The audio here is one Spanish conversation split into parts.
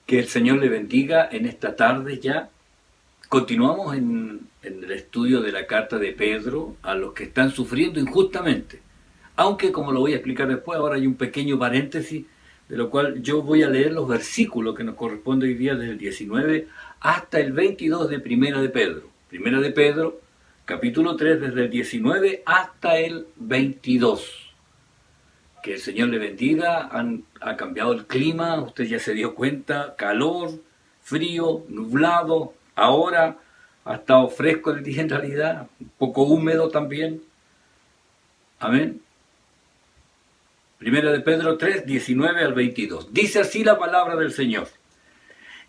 Que el Señor le bendiga en esta tarde ya. Continuamos en el estudio de la carta de Pedro a los que están sufriendo injustamente. Aunque, como lo voy a explicar después, ahora hay un pequeño paréntesis, de lo cual yo voy a leer los versículos que nos corresponde hoy día desde el 19 hasta el 22 de Primera de Pedro. Primera de Pedro, capítulo 3, desde el 19 hasta el 22. Que el Señor le bendiga. Ha cambiado el clima, usted ya se dio cuenta, calor, frío, nublado, ahora ha estado fresco el día en realidad, un poco húmedo también. Amén. Primera de Pedro 3, 19 al 22. Dice así la palabra del Señor,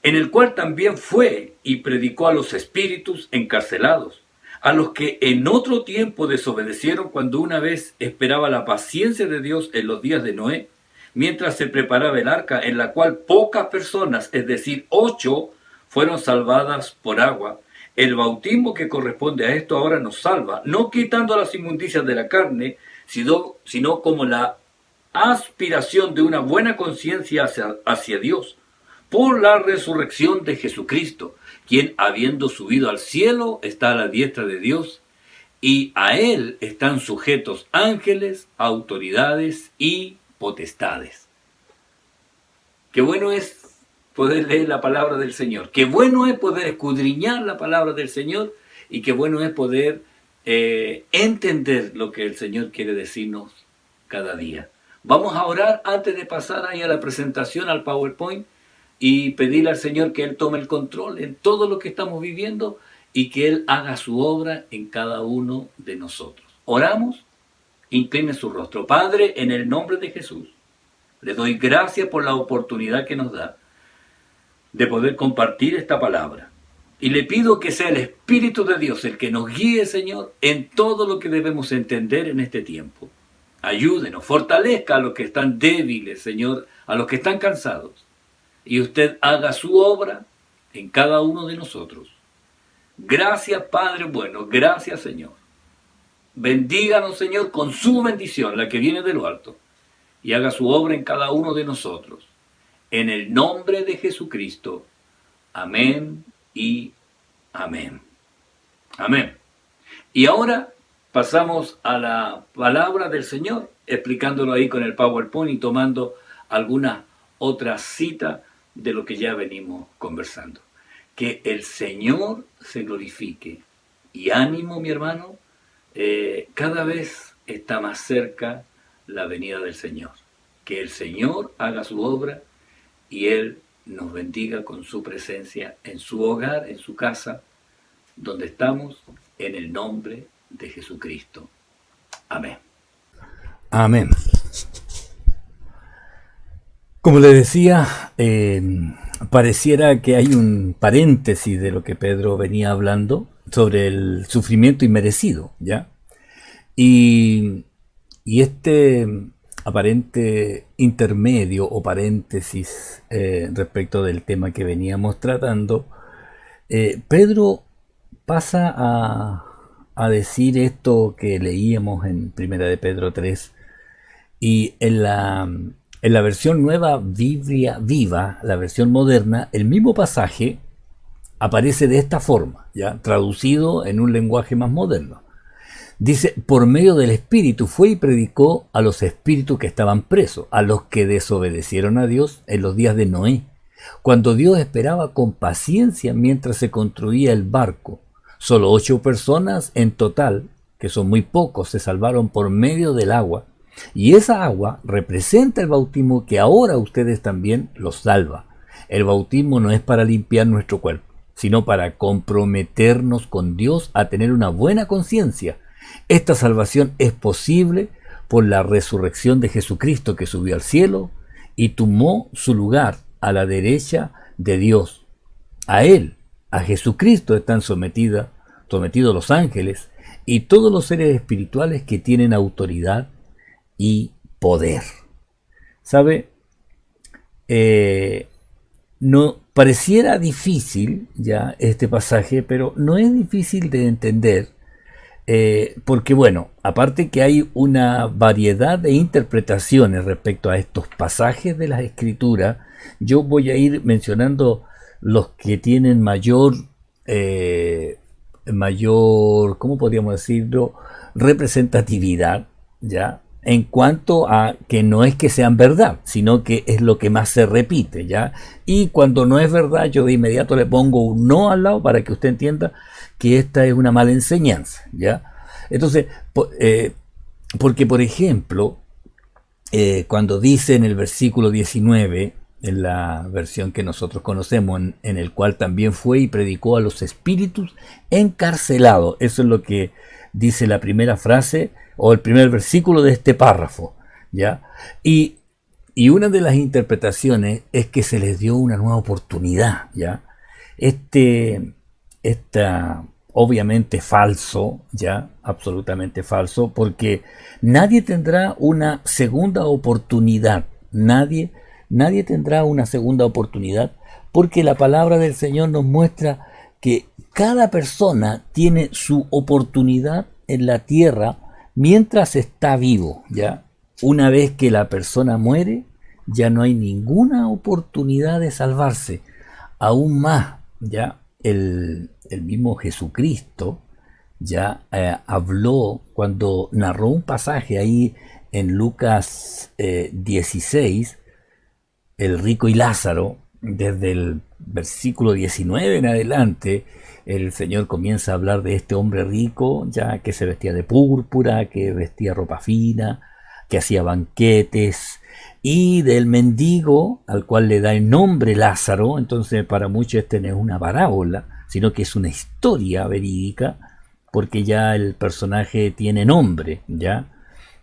en el cual también fue y predicó a los espíritus encarcelados, a los que en otro tiempo desobedecieron cuando una vez esperaba la paciencia de Dios en los días de Noé, mientras se preparaba el arca, en la cual pocas personas, es decir, 8, fueron salvadas por agua. El bautismo que corresponde a esto ahora nos salva, no quitando las inmundicias de la carne, sino como la aspiración de una buena conciencia hacia Dios, por la resurrección de Jesucristo, quien habiendo subido al cielo está a la diestra de Dios, y a él están sujetos ángeles, autoridades y potestades. Qué bueno es poder leer la palabra del Señor, qué bueno es poder escudriñar la palabra del Señor, y qué bueno es poder entender lo que el Señor quiere decirnos cada día. Vamos a orar antes de pasar ahí a la presentación, al PowerPoint, y pedirle al Señor que Él tome el control en todo lo que estamos viviendo y que Él haga su obra en cada uno de nosotros. Oramos, incline su rostro. Padre, en el nombre de Jesús, le doy gracias por la oportunidad que nos da de poder compartir esta palabra. Y le pido que sea el Espíritu de Dios el que nos guíe, Señor, en todo lo que debemos entender en este tiempo. Ayúdenos, fortalezca a los que están débiles, Señor, a los que están cansados. Y usted haga su obra en cada uno de nosotros. Gracias, Padre bueno, gracias, Señor. Bendíganos, Señor, con su bendición, la que viene de lo alto, y haga su obra en cada uno de nosotros. En el nombre de Jesucristo. Amén y amén. Amén. Y ahora pasamos a la palabra del Señor, explicándolo ahí con el PowerPoint y tomando alguna otra cita de lo que ya venimos conversando. Que el Señor se glorifique. Y ánimo, mi hermano, cada vez está más cerca la venida del Señor. Que el Señor haga su obra y Él nos bendiga con su presencia en su hogar, en su casa, donde estamos, en el nombre de Jesucristo. Amén. Amén. Como le decía, pareciera que hay un paréntesis de lo que Pedro venía hablando sobre el sufrimiento inmerecido, ¿ya? Y este aparente intermedio o paréntesis respecto del tema que veníamos tratando, Pedro pasa a decir esto que leíamos en Primera de Pedro 3, y en la versión nueva Biblia Viva, la versión moderna, el mismo pasaje aparece de esta forma, ya traducido en un lenguaje más moderno. Dice, por medio del Espíritu fue y predicó a los espíritus que estaban presos, a los que desobedecieron a Dios en los días de Noé, cuando Dios esperaba con paciencia mientras se construía el barco. Solo 8 personas en total, que son muy pocos, se salvaron por medio del agua. Y esa agua representa el bautismo que ahora ustedes también los salva. El bautismo no es para limpiar nuestro cuerpo, sino para comprometernos con Dios a tener una buena conciencia. Esta salvación es posible por la resurrección de Jesucristo, que subió al cielo y tomó su lugar a la derecha de Dios. A Él, a Jesucristo, están sometidos los ángeles y todos los seres espirituales que tienen autoridad y poder. ¿Sabe? No pareciera difícil ya este pasaje, pero no es difícil de entender Porque bueno, aparte que hay una variedad de interpretaciones respecto a estos pasajes de las Escrituras, yo voy a ir mencionando los que tienen mayor, ¿cómo podríamos decirlo? Representatividad, ¿ya? En cuanto a que no es que sean verdad, sino que es lo que más se repite, ¿ya? Y cuando no es verdad, yo de inmediato le pongo un no al lado para que usted entienda que esta es una mala enseñanza, ¿ya? Entonces, porque por ejemplo, cuando dice en el versículo 19, en la versión que nosotros conocemos, en el cual también fue y predicó a los espíritus encarcelados. Eso es lo que dice la primera frase o el primer versículo de este párrafo, ¿ya? Y una de las interpretaciones es que se les dio una nueva oportunidad, ¿ya? Esta obviamente falso, ya, absolutamente falso, porque nadie tendrá una segunda oportunidad, nadie tendrá una segunda oportunidad, porque la palabra del Señor nos muestra que cada persona tiene su oportunidad en la tierra mientras está vivo, ya. Una vez que la persona muere, ya no hay ninguna oportunidad de salvarse. Aún más, ya, el mismo Jesucristo ya habló cuando narró un pasaje ahí en Lucas 16, el rico y Lázaro. Desde el versículo 19 en adelante, el Señor comienza a hablar de este hombre rico, ya que se vestía de púrpura, que vestía ropa fina, que hacía banquetes, y del mendigo al cual le da el nombre Lázaro. Entonces para muchos este no es una parábola, sino que es una historia verídica, porque ya el personaje tiene nombre, ¿ya?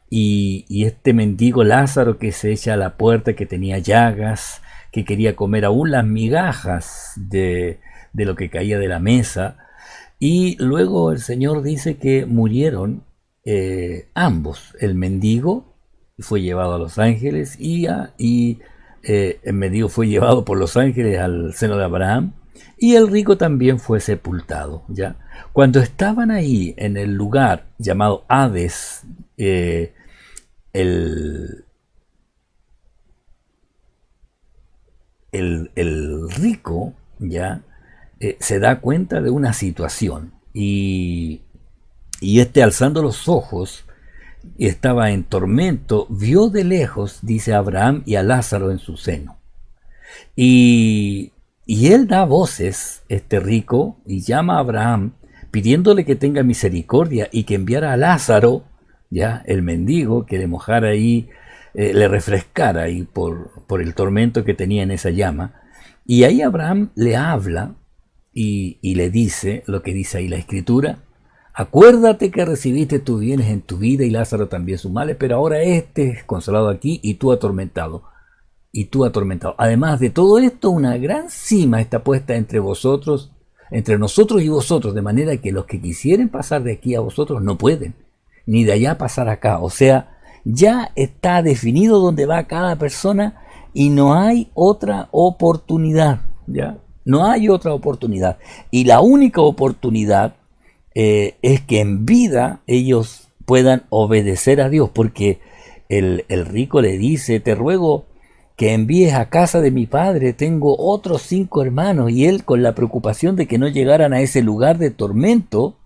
Y este mendigo Lázaro que se echa a la puerta, que tenía llagas, que quería comer aún las migajas de lo que caía de la mesa. Y luego el Señor dice que murieron ambos. El mendigo fue llevado a los ángeles y el mendigo fue llevado por los ángeles al seno de Abraham, y el rico también fue sepultado, ¿ya? Cuando estaban ahí en el lugar llamado Hades, el rico ya se da cuenta de una situación, y alzando los ojos, estaba en tormento, vio de lejos, dice, a Abraham y a Lázaro en su seno. Y él da voces, este rico, y llama a Abraham pidiéndole que tenga misericordia y que enviara a Lázaro, ya, el mendigo, que le mojara ahí, le refrescara ahí por el tormento que tenía en esa llama. Y ahí Abraham le habla y le dice lo que dice ahí la Escritura: acuérdate que recibiste tus bienes en tu vida y Lázaro también sus males, pero ahora este es consolado aquí y tú atormentado. Además de todo esto, una gran cima está puesta entre nosotros y vosotros, de manera que los que quisieren pasar de aquí a vosotros no pueden, ni de allá pasar acá. O sea, ya está definido dónde va cada persona y no hay otra oportunidad, ¿ya? No hay otra oportunidad. Y la única oportunidad es que en vida ellos puedan obedecer a Dios, porque el rico le dice: te ruego que envíes a casa de mi padre, tengo otros 5 hermanos. Y él, con la preocupación de que no llegaran a ese lugar de tormento,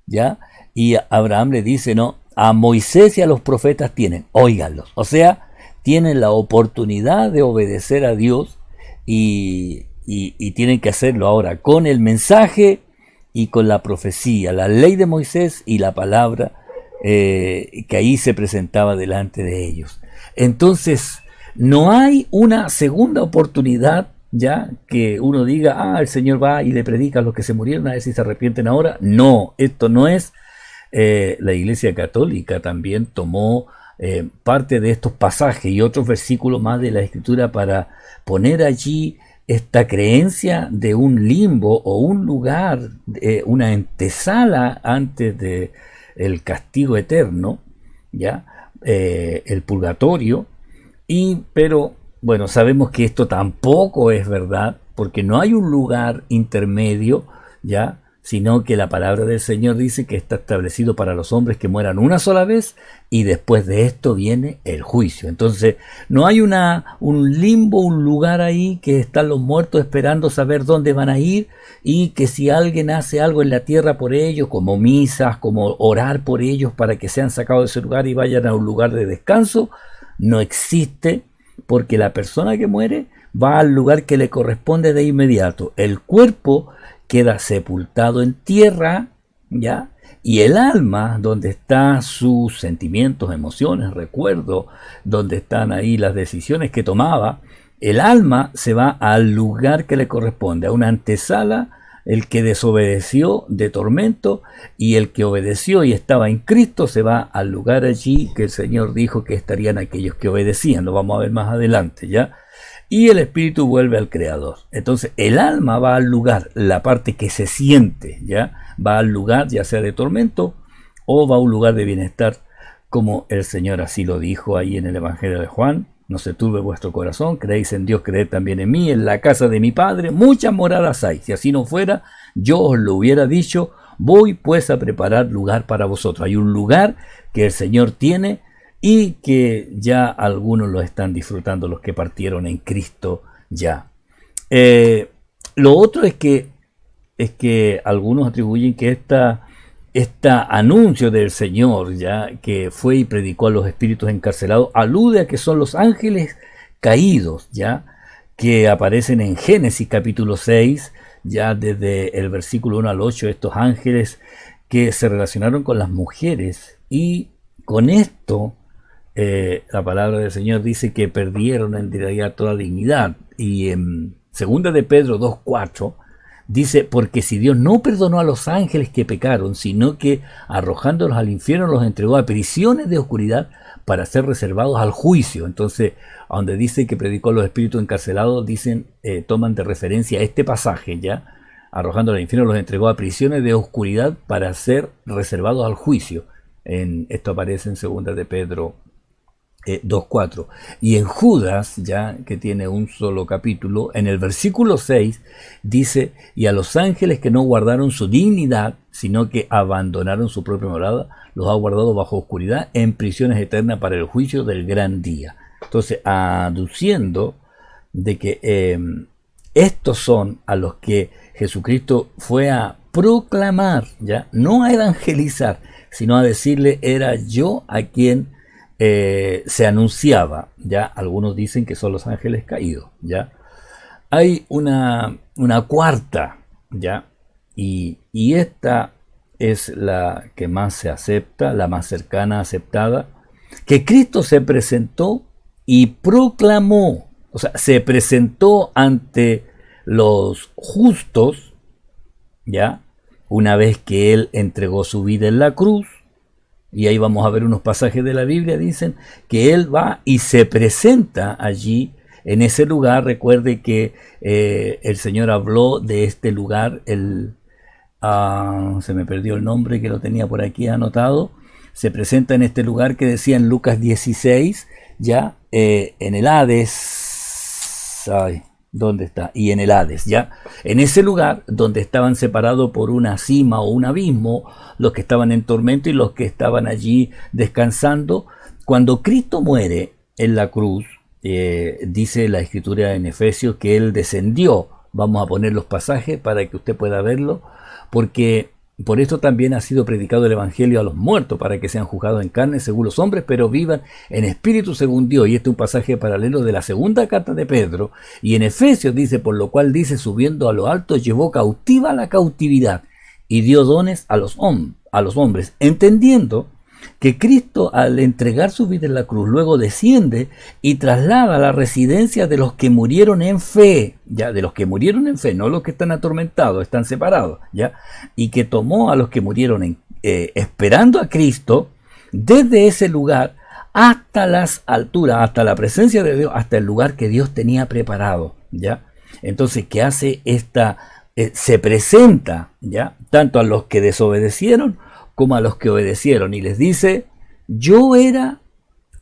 ¿ya? Y Abraham le dice: no, a Moisés y a los profetas tienen, óiganlos. O sea, tienen la oportunidad de obedecer a Dios, y tienen que hacerlo ahora con el mensaje y con la profecía, la ley de Moisés y la palabra que ahí se presentaba delante de ellos. Entonces, no hay una segunda oportunidad, ya que uno diga: el Señor va y le predica a los que se murieron a ver si se arrepienten ahora. No, esto no es. La Iglesia Católica también tomó parte de estos pasajes y otros versículos más de la Escritura para poner allí esta creencia de un limbo o un lugar, una antesala antes de el castigo eterno, ya, el purgatorio. Pero bueno, sabemos que esto tampoco es verdad, porque no hay un lugar intermedio, ya, sino que la palabra del Señor dice que está establecido para los hombres que mueran una sola vez y después de esto viene el juicio. Entonces no hay un limbo, un lugar ahí que están los muertos esperando saber dónde van a ir, y que si alguien hace algo en la tierra por ellos, como misas, como orar por ellos para que sean sacados de ese lugar y vayan a un lugar de descanso, no existe, porque la persona que muere va al lugar que le corresponde de inmediato. El cuerpo queda sepultado en tierra, ¿ya? Y el alma, donde están sus sentimientos, emociones, recuerdos, donde están ahí las decisiones que tomaba, el alma se va al lugar que le corresponde, a una antesala, el que desobedeció de tormento, y el que obedeció y estaba en Cristo se va al lugar allí que el Señor dijo que estarían aquellos que obedecían. Lo vamos a ver más adelante, ¿ya? Y el espíritu vuelve al Creador. Entonces el alma va al lugar, la parte que se siente, ¿ya? Va al lugar ya sea de tormento o va a un lugar de bienestar, como el Señor así lo dijo ahí en el Evangelio de Juan. No se turbe vuestro corazón, creéis en Dios, creed también en mí. En la casa de mi Padre muchas moradas hay. Si así no fuera, yo os lo hubiera dicho. Voy pues a preparar lugar para vosotros. Hay un lugar que el Señor tiene y que ya algunos lo están disfrutando, los que partieron en Cristo ya. Lo otro es que algunos atribuyen que este anuncio del Señor, ya que fue y predicó a los espíritus encarcelados, alude a que son los ángeles caídos, ya que aparecen en Génesis capítulo 6, ya desde el versículo 1 al 8, estos ángeles que se relacionaron con las mujeres, y con esto la palabra del Señor dice que perdieron en realidad toda dignidad. Y en 2 de Pedro 2:4 dice: porque si Dios no perdonó a los ángeles que pecaron, sino que arrojándolos al infierno los entregó a prisiones de oscuridad para ser reservados al juicio. Entonces, a donde dice que predicó a los espíritus encarcelados, toman de referencia este pasaje, ya, arrojándolos al infierno los entregó a prisiones de oscuridad para ser reservados al juicio. Esto aparece en 2 de Pedro 2:4. Y en Judas, ya que tiene un solo capítulo, en el versículo 6 dice: y a los ángeles que no guardaron su dignidad, sino que abandonaron su propia morada, los ha guardado bajo oscuridad en prisiones eternas para el juicio del gran día. Entonces, aduciendo de que estos son a los que Jesucristo fue a proclamar, ya, no a evangelizar, sino a decirle: era yo a quien se anunciaba. Ya algunos dicen que son los ángeles caídos, ya. Hay una cuarta, ya, y esta es la que más se acepta, la más cercana aceptada, que Cristo se presentó y proclamó, o sea, se presentó ante los justos, ya, una vez que él entregó su vida en la cruz. Y ahí vamos a ver unos pasajes de la Biblia, dicen que él va y se presenta allí en ese lugar. Recuerde que el Señor habló de este lugar, se me perdió el nombre, que lo tenía por aquí anotado. Se presenta en este lugar que decía en Lucas 16, ya, en el Hades. ¿Dónde está? Y en el Hades, ya. En ese lugar donde estaban separados por una cima o un abismo, los que estaban en tormento y los que estaban allí descansando. Cuando Cristo muere en la cruz, dice la Escritura en Efesios que Él descendió. Vamos a poner los pasajes para que usted pueda verlo, porque por esto también ha sido predicado el Evangelio a los muertos, para que sean juzgados en carne según los hombres, pero vivan en espíritu según Dios. Y este es un pasaje paralelo de la segunda carta de Pedro. Y en Efesios dice: por lo cual dice, subiendo a lo alto, llevó cautiva la cautividad y dio dones a los hombres, entendiendo que Cristo, al entregar su vida en la cruz, luego desciende y traslada la residencia de los que murieron en fe, ya, de los que murieron en fe, no los que están atormentados, están separados, ya, y que tomó a los que murieron esperando a Cristo desde ese lugar hasta las alturas, hasta la presencia de Dios, hasta el lugar que Dios tenía preparado, ya. Entonces, ¿qué hace se presenta, ya, tanto a los que desobedecieron como a los que obedecieron, y les dice: yo era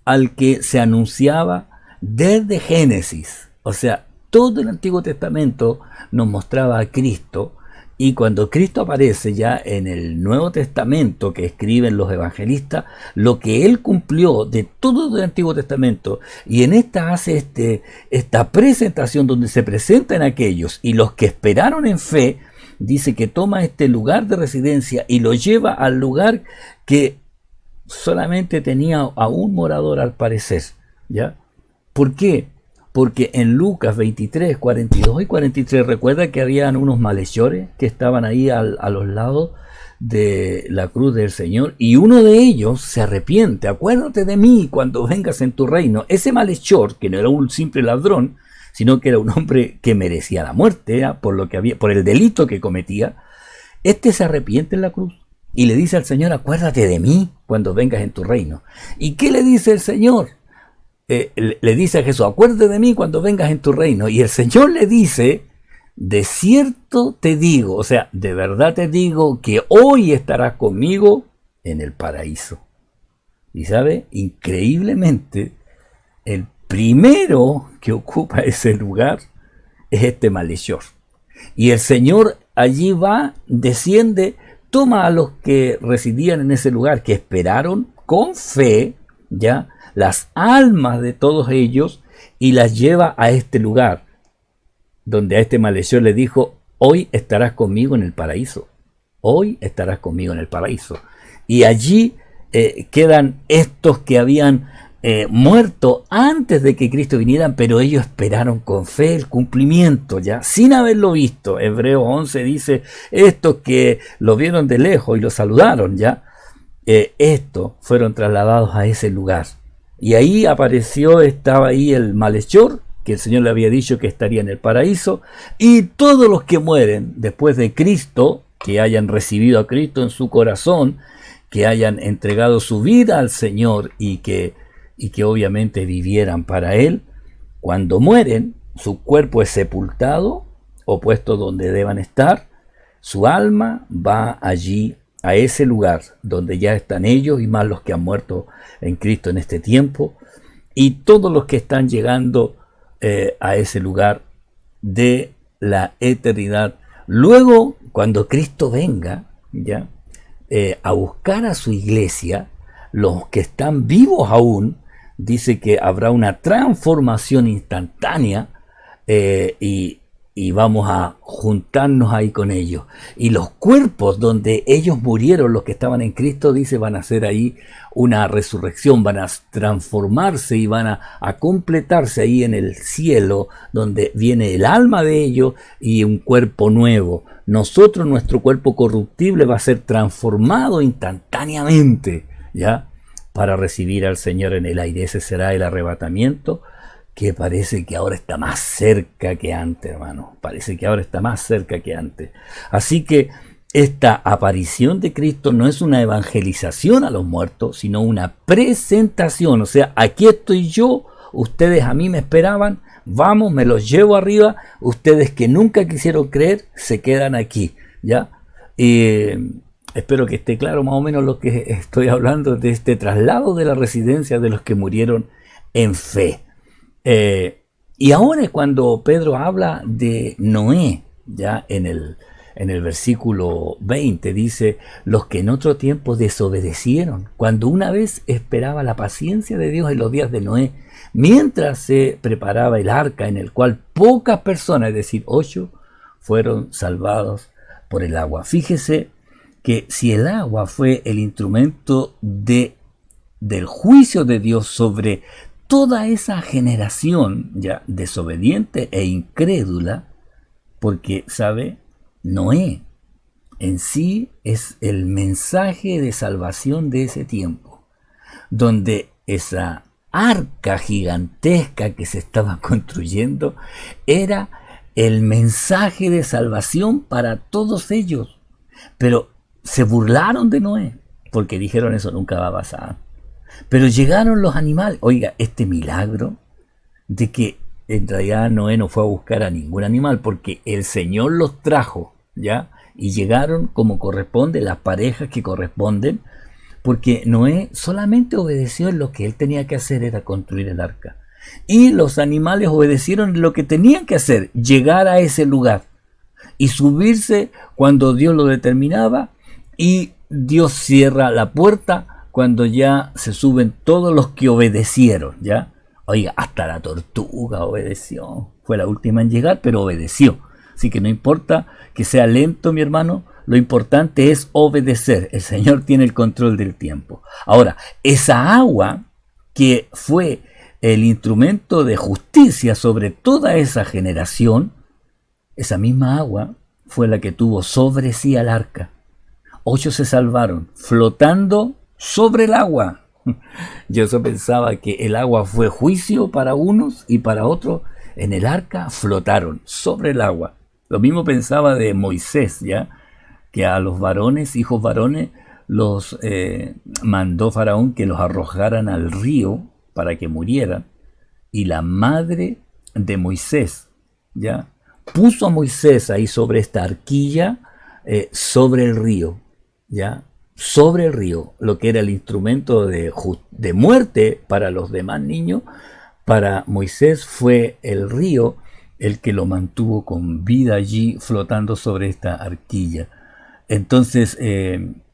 al que se anunciaba desde Génesis. O sea, todo el Antiguo Testamento nos mostraba a Cristo Y cuando Cristo aparece ya en el Nuevo Testamento que escriben los evangelistas, lo que Él cumplió de todo el Antiguo Testamento, y en esta hace esta presentación donde se presentan aquellos y los que esperaron en fe, dice que toma este lugar de residencia y lo lleva al lugar que solamente tenía a un morador al parecer, ¿ya? ¿Por qué? Porque en Lucas 23, 42 y 43 recuerda que habían unos malhechores que estaban ahí a los lados de la cruz del Señor, y uno de ellos se arrepiente. Acuérdate de mí cuando vengas en tu reino. Ese malhechor, que no era un simple ladrón, sino que era un hombre que merecía la muerte, ¿eh? por el delito que cometía, se arrepiente en la cruz y le dice al Señor: acuérdate de mí cuando vengas en tu reino. ¿Y qué le dice el Señor? Le dice a Jesús: acuérdate de mí cuando vengas en tu reino. Y el Señor le dice: de cierto te digo, o sea, de verdad te digo que hoy estarás conmigo en el paraíso. Y sabe, increíblemente, el primero que ocupa ese lugar es este malhechor. Y el Señor allí va, desciende, toma a los que residían en ese lugar, que esperaron con fe, ya, las almas de todos ellos, y las lleva a este lugar, donde a este malhechor le dijo: hoy estarás conmigo en el paraíso. Hoy estarás conmigo en el paraíso. Y allí quedan estos que habían muerto antes de que Cristo viniera, pero ellos esperaron con fe el cumplimiento, ya, sin haberlo visto. Hebreos 11 dice: estos que lo vieron de lejos y lo saludaron, ya, estos fueron trasladados a ese lugar. Y ahí estaba ahí el malhechor, que el Señor le había dicho que estaría en el paraíso, y todos los que mueren después de Cristo, que hayan recibido a Cristo en su corazón, que hayan entregado su vida al Señor y que obviamente vivieran para Él, cuando mueren, su cuerpo es sepultado o puesto donde deban estar, su alma va allí a ese lugar donde ya están ellos y más los que han muerto en Cristo en este tiempo, y todos los que están llegando a ese lugar de la eternidad. Luego, cuando Cristo venga ya a buscar a su iglesia, los que están vivos aún, dice que habrá una transformación instantánea y vamos a juntarnos ahí con ellos. Y los cuerpos donde ellos murieron, los que estaban en Cristo, dice, van a hacer ahí una resurrección, van a transformarse y van a completarse ahí en el cielo, donde viene el alma de ellos y un cuerpo nuevo. Nosotros, nuestro cuerpo corruptible va a ser transformado instantáneamente, ¿ya?, para recibir al Señor en el aire. Ese será el arrebatamiento, que parece que ahora está más cerca que antes, hermano. Parece que ahora está más cerca que antes. Así que esta aparición de Cristo no es una evangelización a los muertos, sino una presentación. O sea, aquí estoy yo, ustedes a mí me esperaban, vamos, me los llevo arriba, ustedes que nunca quisieron creer, se quedan aquí, ¿ya? Espero que esté claro más o menos lo que estoy hablando de este traslado de la residencia de los que murieron en fe. Y ahora es cuando Pedro habla de Noé, ya en el versículo 20 dice: los que en otro tiempo desobedecieron, cuando una vez esperaba la paciencia de Dios en los días de Noé, mientras se preparaba el arca, en el cual pocas personas, es decir, 8, fueron salvados por el agua. Fíjese que si el agua fue el instrumento del juicio de Dios sobre toda esa generación ya desobediente e incrédula, porque, ¿sabe?, Noé en sí es el mensaje de salvación de ese tiempo, donde esa arca gigantesca que se estaba construyendo era el mensaje de salvación para todos ellos. Pero se burlaron de Noé, porque dijeron: eso nunca va a pasar. Pero llegaron los animales. Oiga, este milagro de que en realidad Noé no fue a buscar a ningún animal, porque el Señor los trajo, ¿ya? Y llegaron como corresponde, las parejas que corresponden, porque Noé solamente obedeció en lo que él tenía que hacer, era construir el arca. Y los animales obedecieron lo que tenían que hacer, llegar a ese lugar. y subirse cuando Dios lo determinaba, y Dios cierra la puerta cuando ya se suben todos los que obedecieron, ¿ya? Oiga, hasta la tortuga obedeció. Fue la última en llegar, pero obedeció. Así que no importa que sea lento, mi hermano, lo importante es obedecer. El Señor tiene el control del tiempo. Ahora, esa agua que fue el instrumento de justicia sobre toda esa generación, esa misma agua fue la que tuvo sobre sí al arca. 8 se salvaron, flotando sobre el agua. Yo pensaba que el agua fue juicio para unos y para otros. En el arca flotaron sobre el agua. Lo mismo pensaba de Moisés, ¿ya? Que a los varones, hijos varones, los mandó Faraón que los arrojaran al río para que murieran. Y la madre de Moisés, ¿ya? Puso a Moisés ahí sobre esta arquilla, sobre el río, ¿ya? Sobre el río, lo que era el instrumento de muerte para los demás niños. Para Moisés fue el río el que lo mantuvo con vida allí, flotando sobre esta arquilla. Entonces,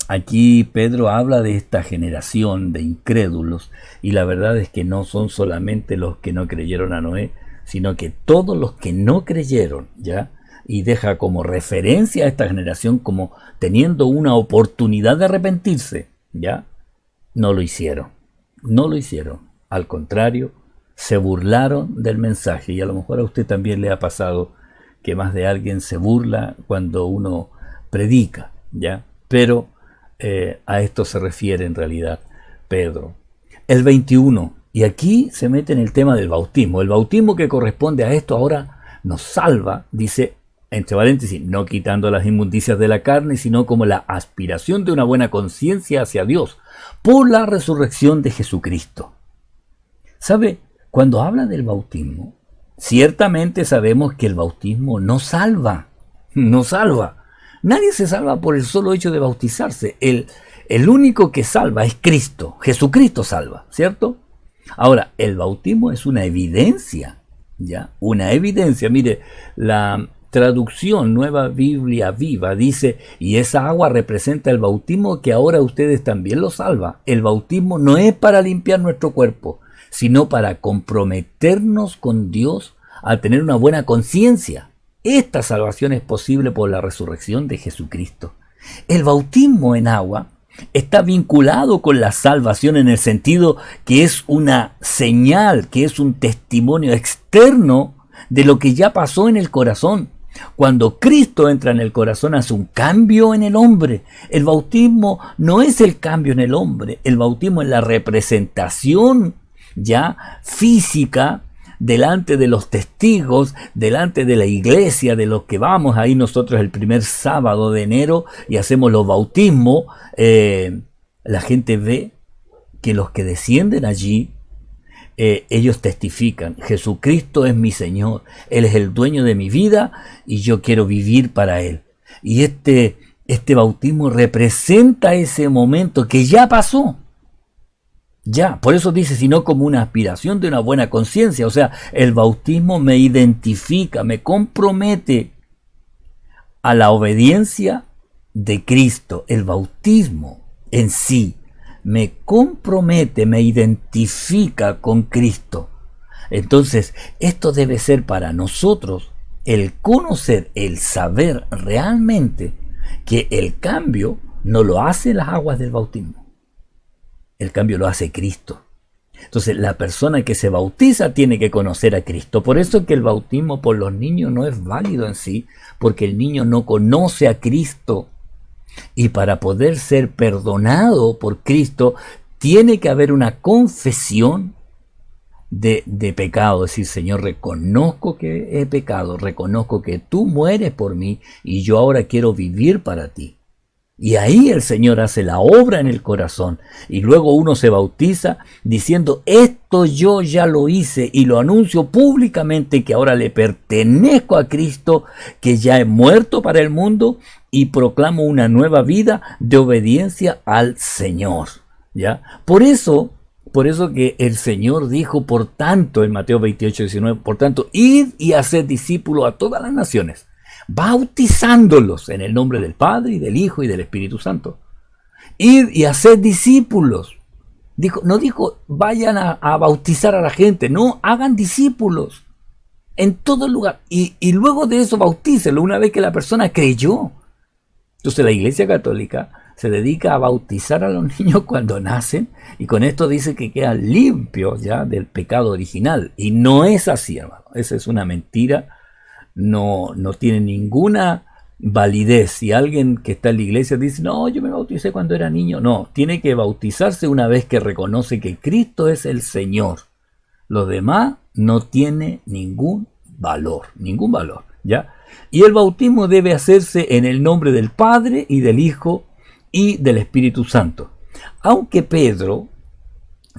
aquí Pedro habla de esta generación de incrédulos, y la verdad es que no son solamente los que no creyeron a Noé, sino que todos los que no creyeron, ¿ya? Y deja como referencia a esta generación como teniendo una oportunidad de arrepentirse, ¿ya? No lo hicieron, no lo hicieron. Al contrario, se burlaron del mensaje, y a lo mejor a usted también le ha pasado que más de alguien se burla cuando uno predica, ¿ya? Pero a esto se refiere en realidad Pedro. El 21, y aquí se mete en el tema del bautismo. El bautismo que corresponde a esto ahora nos salva, dice, entre paréntesis, no quitando las inmundicias de la carne, sino como la aspiración de una buena conciencia hacia Dios, por la resurrección de Jesucristo. ¿Sabe? Cuando habla del bautismo, ciertamente sabemos que el bautismo no salva, no salva. Nadie se salva por el solo hecho de bautizarse. El único que salva es Cristo. Jesucristo salva, ¿cierto? Ahora, el bautismo es una evidencia, ¿ya? Una evidencia. Mire, la traducción Nueva Biblia Viva dice, y esa agua representa el bautismo que ahora ustedes también lo salva. El bautismo no es para limpiar nuestro cuerpo, sino para comprometernos con Dios a tener una buena conciencia. Esta salvación es posible por la resurrección de Jesucristo. El bautismo en agua está vinculado con la salvación en el sentido que es una señal, que es un testimonio externo de lo que ya pasó en el corazón. Cuando Cristo entra en el corazón, hace un cambio en el hombre. El bautismo no es el cambio en el hombre, el bautismo es la representación ya física delante de los testigos, delante de la iglesia, de los que vamos ahí nosotros el primer sábado de enero y hacemos los bautismos. La gente ve que los que descienden allí, ellos testifican, Jesucristo es mi Señor, Él es el dueño de mi vida y yo quiero vivir para Él. Y este bautismo representa ese momento que ya pasó. Ya, por eso dice, sino como una aspiración de una buena conciencia. O sea, el bautismo me identifica, me compromete a la obediencia de Cristo. El bautismo en sí me compromete, me identifica con Cristo. Entonces, esto debe ser para nosotros el conocer, el saber realmente que el cambio no lo hacen las aguas del bautismo. El cambio lo hace Cristo. Entonces la persona que se bautiza tiene que conocer a Cristo. Por eso es que el bautismo por los niños no es válido en sí, porque el niño no conoce a Cristo. Y para poder ser perdonado por Cristo, tiene que haber una confesión de pecado. Es decir, Señor, reconozco que he pecado, reconozco que tú mueres por mí y yo ahora quiero vivir para ti. Y ahí el Señor hace la obra en el corazón. Y luego uno se bautiza diciendo, esto yo ya lo hice y lo anuncio públicamente que ahora le pertenezco a Cristo, que ya he muerto para el mundo y proclamo una nueva vida de obediencia al Señor. ¿Ya? Por eso que el Señor dijo, por tanto, en Mateo 28, 19, por tanto, id y haced discípulos a todas las naciones, bautizándolos en el nombre del Padre y del Hijo y del Espíritu Santo. Ir y hacer discípulos. No dijo vayan a bautizar a la gente, no, hagan discípulos en todo lugar. Y luego de eso bautícelo una vez que la persona creyó. Entonces la Iglesia Católica se dedica a bautizar a los niños cuando nacen, y con esto dice que quedan limpios ya del pecado original. Y no es así, hermano. Esa es una mentira. No tiene ninguna validez. Si alguien que está en la iglesia dice, no, yo me bauticé cuando era niño, no, tiene que bautizarse una vez que reconoce que Cristo es el Señor. Lo demás no tiene ningún valor, ¿ya? Y el bautismo debe hacerse en el nombre del Padre y del Hijo y del Espíritu Santo. Aunque Pedro,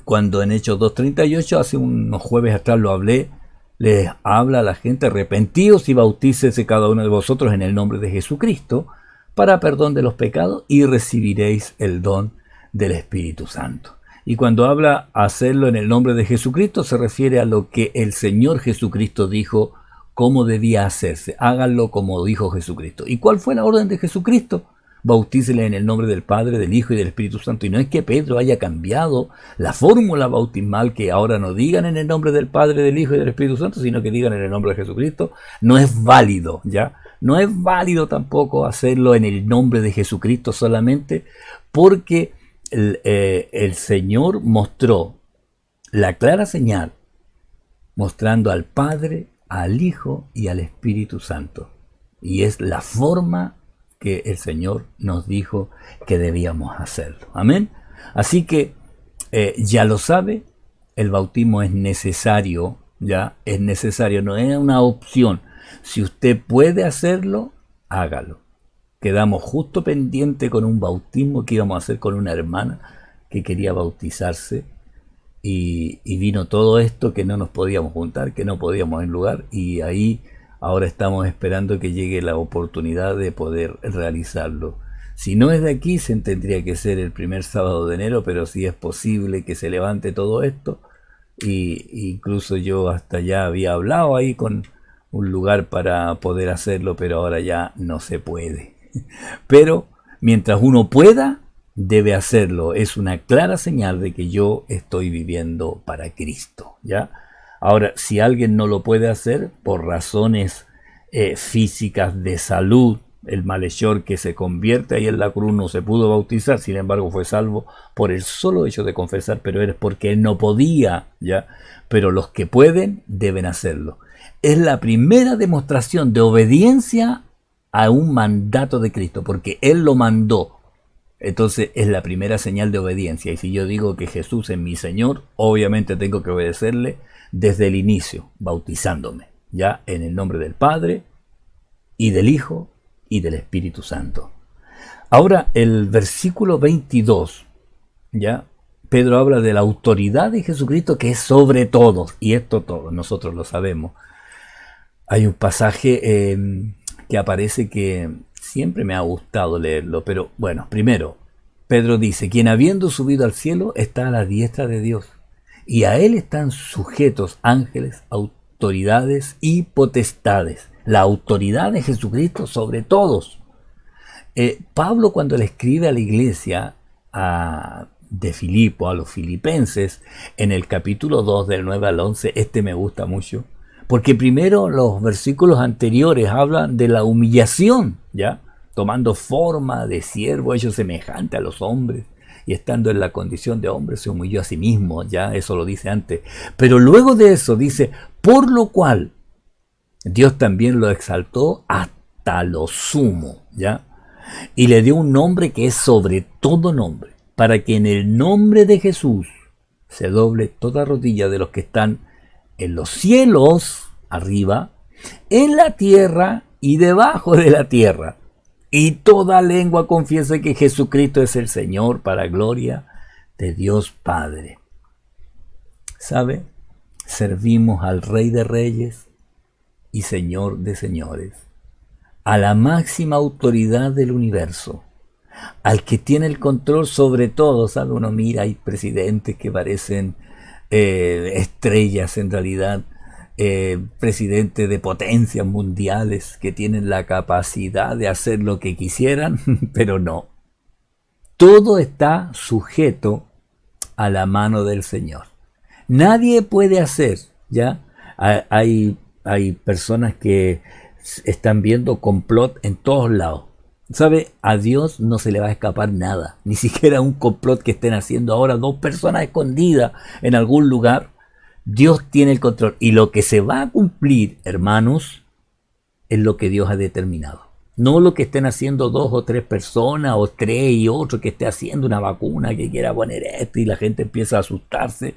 cuando en Hechos 2:38, hace unos jueves atrás lo hablé, les habla a la gente: arrepentíos y bautícese cada uno de vosotros en el nombre de Jesucristo para perdón de los pecados y recibiréis el don del Espíritu Santo. Y cuando habla hacerlo en el nombre de Jesucristo, se refiere a lo que el Señor Jesucristo dijo cómo debía hacerse. Háganlo como dijo Jesucristo. ¿Y cuál fue la orden de Jesucristo? Bautícele en el nombre del Padre, del Hijo y del Espíritu Santo. Y no es que Pedro haya cambiado la fórmula bautismal, que ahora no digan en el nombre del Padre, del Hijo y del Espíritu Santo, sino que digan en el nombre de Jesucristo. No es válido, ¿ya? No es válido tampoco hacerlo en el nombre de Jesucristo solamente, porque el Señor mostró la clara señal, mostrando al Padre, al Hijo y al Espíritu Santo. Y es la forma que el Señor nos dijo que debíamos hacerlo. Amén. Así que ya lo sabe, el bautismo es necesario, ya es necesario, no es una opción. Si usted puede hacerlo, hágalo. Quedamos justo pendiente con un bautismo que íbamos a hacer con una hermana que quería bautizarse, y vino todo esto que no nos podíamos juntar, que no podíamos en lugar, y ahí ahora estamos esperando que llegue la oportunidad de poder realizarlo. Si no es de aquí, se tendría que ser el primer sábado de enero, pero sí es posible que se levante todo esto. Y incluso yo hasta ya había hablado ahí con un lugar para poder hacerlo, pero ahora ya no se puede. Pero mientras uno pueda, debe hacerlo. Es una clara señal de que yo estoy viviendo para Cristo, ¿ya? Ahora, si alguien no lo puede hacer por razones físicas de salud, el malhechor que se convierte ahí en la cruz no se pudo bautizar, sin embargo fue salvo por el solo hecho de confesar, pero es porque él no podía, ¿ya? Pero los que pueden deben hacerlo. Es la primera demostración de obediencia a un mandato de Cristo, porque Él lo mandó. Entonces es la primera señal de obediencia. Y si yo digo que Jesús es mi Señor, obviamente tengo que obedecerle desde el inicio, bautizándome, ya en el nombre del Padre y del Hijo y del Espíritu Santo. Ahora el versículo 22, ya Pedro habla de la autoridad de Jesucristo, que es sobre todos, y esto todos nosotros lo sabemos. Hay un pasaje que aparece que siempre me ha gustado leerlo, pero bueno, primero, Pedro dice: quien habiendo subido al cielo está a la diestra de Dios, y a él están sujetos ángeles, autoridades y potestades. La autoridad de Jesucristo sobre todos. Pablo, cuando le escribe a la iglesia de Filipo, a los filipenses, en el capítulo 2 del 9 al 11, me gusta mucho, porque primero los versículos anteriores hablan de la humillación, ¿ya? Tomando forma de siervo, hecho semejante a los hombres, y estando en la condición de hombre se humilló a sí mismo, ya eso lo dice antes. Pero luego de eso dice: por lo cual Dios también lo exaltó hasta lo sumo, ¿ya? Y le dio un nombre que es sobre todo nombre, para que en el nombre de Jesús se doble toda rodilla de los que están en los cielos arriba, en la tierra y debajo de la tierra, y toda lengua confiese que Jesucristo es el Señor, para gloria de Dios Padre. ¿Sabe? Servimos al Rey de Reyes y Señor de Señores, a la máxima autoridad del universo, al que tiene el control sobre todo. ¿Sabe? Uno mira, hay presidentes que parecen estrellas en realidad, presidentes de potencias mundiales que tienen la capacidad de hacer lo que quisieran, pero no. Todo está sujeto a la mano del Señor. Nadie puede hacer, ¿ya? Hay personas que están viendo complot en todos lados. ¿Sabe? A Dios no se le va a escapar nada. Ni siquiera un complot que estén haciendo ahora 2 personas escondidas en algún lugar. Dios tiene el control. Y lo que se va a cumplir, hermanos, es lo que Dios ha determinado. No lo que estén haciendo 2 o 3 personas, o 3 y otro que esté haciendo una vacuna que quiera poner esto y la gente empieza a asustarse.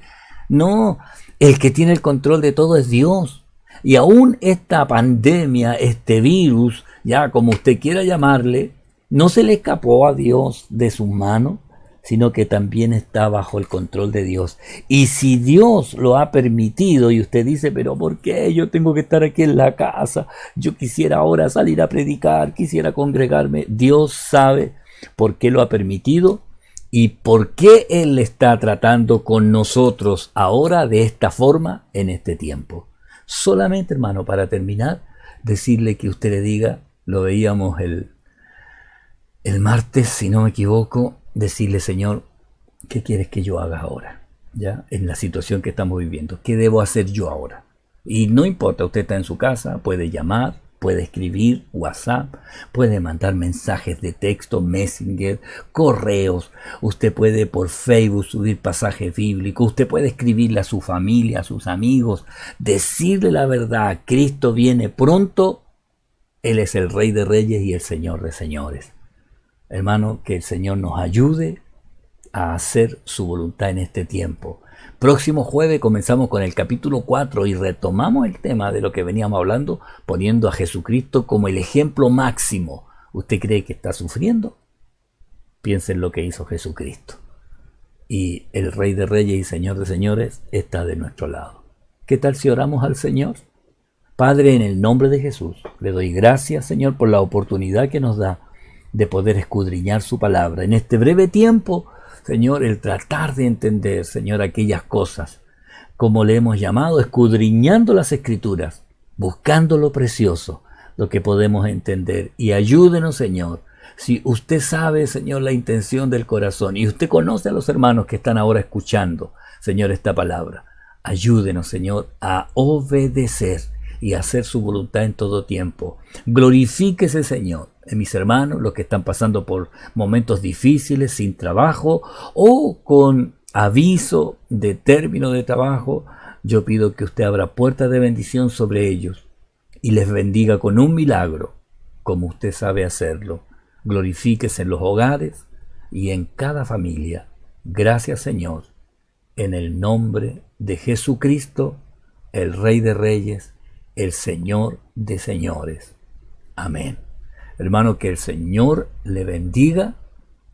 No, el que tiene el control de todo es Dios. Y aún esta pandemia, este virus, ya como usted quiera llamarle, no se le escapó a Dios de sus manos, sino que también está bajo el control de Dios. Y si Dios lo ha permitido, y usted dice, pero ¿por qué yo tengo que estar aquí en la casa? Yo quisiera ahora salir a predicar, quisiera congregarme. Dios sabe por qué lo ha permitido y por qué Él está tratando con nosotros ahora de esta forma en este tiempo. Solamente, hermano, para terminar, decirle que usted le diga, lo veíamos el martes, si no me equivoco, decirle, Señor, ¿qué quieres que yo haga ahora? ¿Ya? En la situación que estamos viviendo, ¿qué debo hacer yo ahora? Y no importa, usted está en su casa, puede llamar, puede escribir WhatsApp, puede mandar mensajes de texto, Messenger, correos, usted puede por Facebook subir pasajes bíblicos, usted puede escribirle a su familia, a sus amigos, decirle la verdad, Cristo viene pronto, Él es el Rey de Reyes y el Señor de Señores. Hermano, que el Señor nos ayude a hacer su voluntad en este tiempo. Próximo jueves comenzamos con el capítulo 4 y retomamos el tema de lo que veníamos hablando, poniendo a Jesucristo como el ejemplo máximo. ¿Usted cree que está sufriendo? Piense en lo que hizo Jesucristo. Y el Rey de Reyes y Señor de Señores está de nuestro lado. ¿Qué tal si oramos al Señor? Padre, en el nombre de Jesús, le doy gracias, Señor, por la oportunidad que nos da de poder escudriñar su palabra. En este breve tiempo, Señor, el tratar de entender, Señor, aquellas cosas, como le hemos llamado, escudriñando las Escrituras, buscando lo precioso, lo que podemos entender. Y ayúdenos, Señor, si usted sabe, Señor, la intención del corazón, y usted conoce a los hermanos que están ahora escuchando, Señor, esta palabra, ayúdenos, Señor, a obedecer y hacer su voluntad en todo tiempo. Glorifíquese, Señor, en mis hermanos, los que están pasando por momentos difíciles, sin trabajo o con aviso de término de trabajo. Yo pido que usted abra puertas de bendición sobre ellos y les bendiga con un milagro, como usted sabe hacerlo. Glorifíquese en los hogares y en cada familia. Gracias, Señor, en el nombre de Jesucristo, el Rey de Reyes, el Señor de Señores. Amén. Hermano, que el Señor le bendiga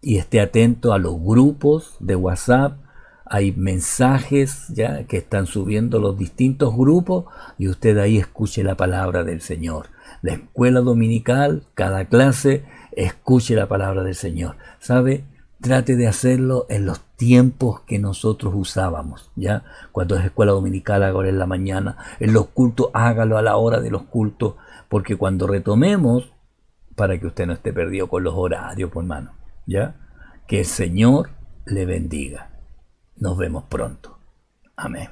y esté atento a los grupos de WhatsApp. Hay mensajes ya que están subiendo los distintos grupos y usted ahí escuche la palabra del Señor. La escuela dominical, cada clase, escuche la palabra del Señor. ¿Sabe? Trate de hacerlo en los tiempos que nosotros usábamos, ¿ya? Cuando es escuela dominical, hágalo en la mañana. En los cultos, hágalo a la hora de los cultos. Porque cuando retomemos, para que usted no esté perdido con los horarios, pues, hermano, ¿ya? Que el Señor le bendiga. Nos vemos pronto. Amén.